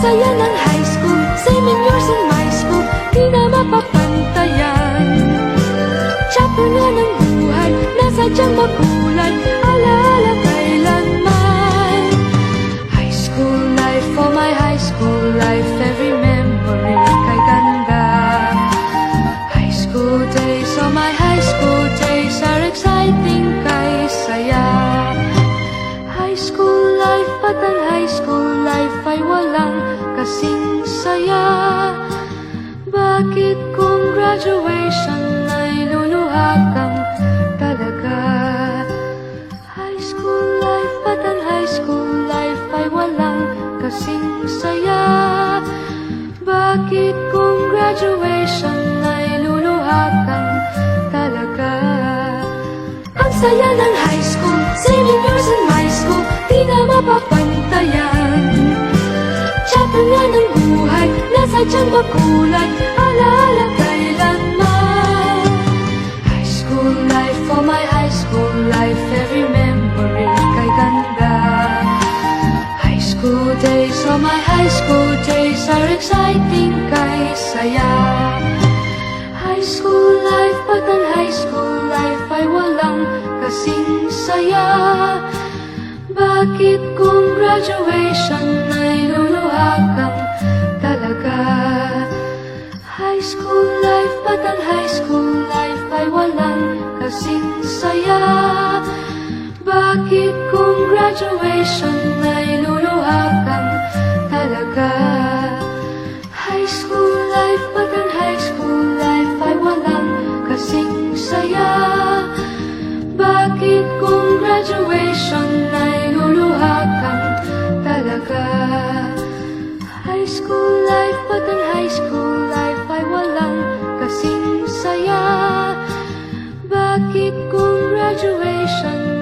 saya ng high school, same in yours and my school, di na mapapantayan. Chapter nga ng buhay, nasadyang makulay, alaala kailanman. High school life, oh my high school life, every memory kay ganda. High school days, oh my high school days, are exciting kay saya. High school life, at ang high school life ay walang kasing saya. Bakit kung graduation ay luluha kang talaga? High school life, at ang high school life ay walang kasing saya. Bakit kung graduation ay luluha kang talaga? Ang saya ng high school, same in yours and my school, di na mapapantayan. Chapter nga ng buhay, nasadyang makulay, alaala kailanman. High school life, oh my high school life, every memory kay ganda. High school days, oh my high school days, are exciting kay saya. High school life, at ang high school life ay walang kasing saya. Bakit kung graduation ay luluha kang talaga? High school life, at ang high school life ay walang kasing saya. Bakit kung graduation ay luluha kang talaga? High school life, at ang high school life ay walang kasing saya. Bakit kung graduation ay luluha kang talaga? High school life, at ang high school life ay walang kasing saya. Bakit kung graduation